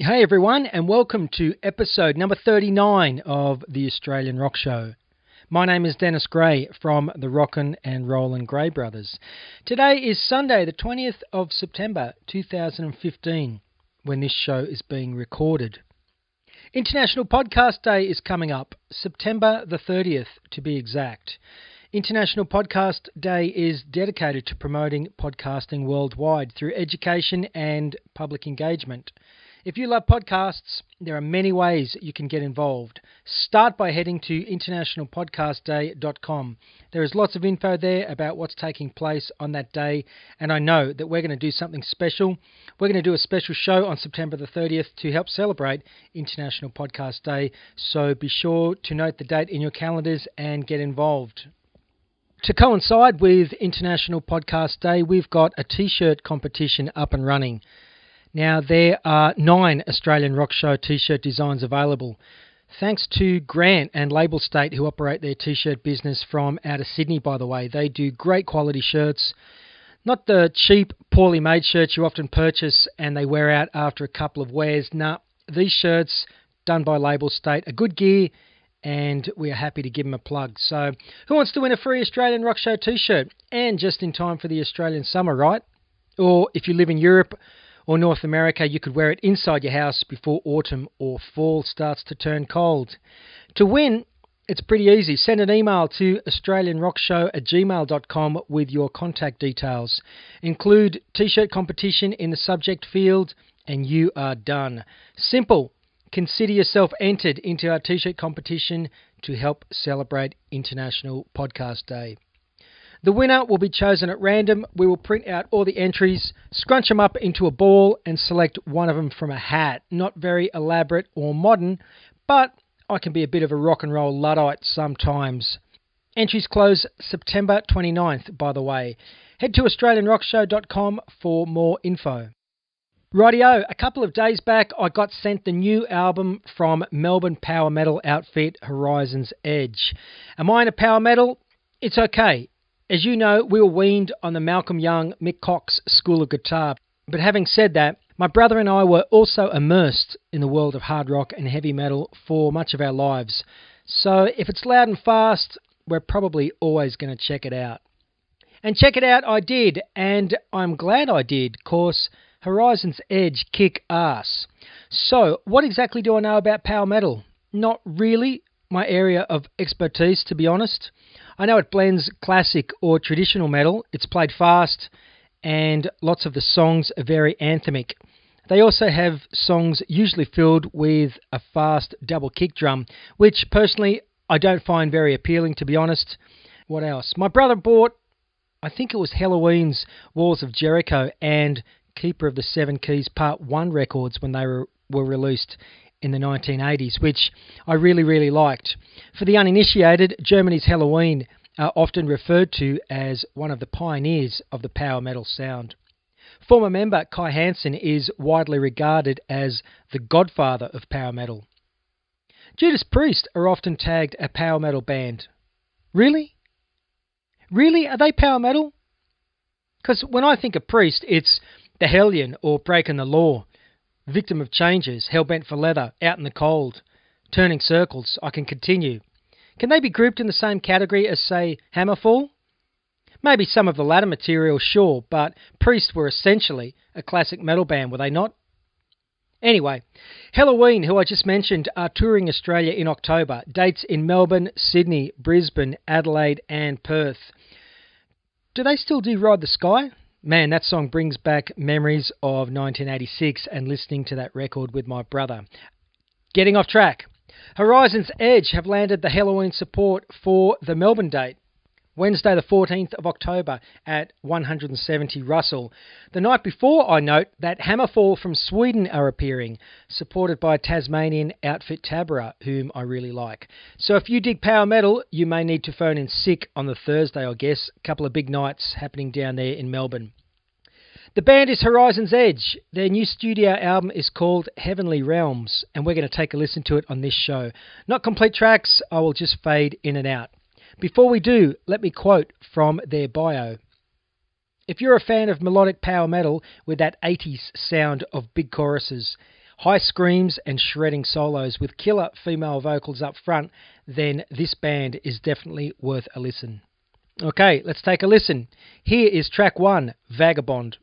Hey everyone, and welcome to episode number 39 of the Australian Rock Show. My name is Dennis Gray from the Rockin and Rollin Gray Brothers. Today is Sunday, the 20th of September 2015, when this show is being recorded. International Podcast Day is coming up, September the 30th to be exact. International Podcast Day is dedicated to promoting podcasting worldwide through education and public engagement. If you love podcasts, there are many ways you can get involved. Start by heading to internationalpodcastday.com. There is lots of info there about what's taking place on that day, and I know that we're going to do something special. We're going to do a special show on September the 30th to help celebrate International Podcast Day, so be sure to note the date in your calendars and get involved. To coincide with International Podcast Day, we've got a t-shirt competition up and running. Now, there are 9 Australian Rock Show t-shirt designs available. Thanks to Grant and Label State, who operate their t-shirt business from out of Sydney, by the way. They do great quality shirts. Not the cheap, poorly made shirts you often purchase and they wear out after a couple of wears. Nah, these shirts, done by Label State, are good gear, and we are happy to give them a plug. So, who wants to win a free Australian Rock Show t-shirt? And just in time for the Australian summer, right? Or if you live in Europe or North America, you could wear it inside your house before autumn or fall starts to turn cold. To win, it's pretty easy. Send an email to australianrockshow@gmail.com with your contact details. Include t-shirt competition in the subject field and you are done. Simple. Consider yourself entered into our t-shirt competition to help celebrate International Podcast Day. The winner will be chosen at random. We will print out all the entries, scrunch them up into a ball, and select one of them from a hat. Not very elaborate or modern, but I can be a bit of a rock and roll Luddite sometimes. Entries close September 29th, by the way. Head to australianrockshow.com for more info. Rightio, a couple of days back I got sent the new album from Melbourne power metal outfit Horizon's Edge. Am I into power metal? It's okay. As you know, we were weaned on the Malcolm Young, Mick Cox school of guitar. But having said that, my brother and I were also immersed in the world of hard rock and heavy metal for much of our lives. So if it's loud and fast, we're probably always going to check it out. And check it out I did, and I'm glad I did, 'cause Horizon's Edge kick ass. So what exactly do I know about power metal? Not really my area of expertise, to be honest. I know it blends classic or traditional metal, it's played fast, and lots of the songs are very anthemic. They also have songs usually filled with a fast double kick drum, which personally I don't find very appealing, to be honest. What else? My brother bought, I think it was Halloween's Walls of Jericho and Keeper of the Seven Keys Part 1 records when they were released in the 1980s, which I really liked. For the uninitiated, Germany's Halloween are often referred to as one of the pioneers of the power metal sound. Former member Kai Hansen is widely regarded as the godfather of power metal. Judas Priest are often tagged a power metal band. Really? Really? Are they power metal? Because when I think of Priest, it's the Hellion or Breaking the Law. Victim of changes, hell-bent for leather, out in the cold, turning circles. I can continue. Can they be grouped in the same category as, say, Hammerfall? Maybe some of the latter material, sure, but Priest were essentially a classic metal band, were they not? Anyway, Halloween, who I just mentioned, are touring Australia in October. Dates in Melbourne, Sydney, Brisbane, Adelaide and Perth. Do they still do Ride the Sky? Man, that song brings back memories of 1986 and listening to that record with my brother. Getting off track. Horizon's Edge have landed the Halloween support for the Melbourne date. Wednesday the 14th of October at 170 Russell. The night before, I note that Hammerfall from Sweden are appearing, supported by Tasmanian outfit Tabra, whom I really like. So if you dig power metal, you may need to phone in sick on the Thursday, I guess. A couple of big nights happening down there in Melbourne. The band is Horizon's Edge. Their new studio album is called Heavenly Realms, and we're going to take a listen to it on this show. Not complete tracks, I will just fade in and out. Before we do, let me quote from their bio. If you're a fan of melodic power metal with that 80s sound of big choruses, high screams and shredding solos with killer female vocals up front, then this band is definitely worth a listen. Okay, let's take a listen. Here is track 1, Vagabond.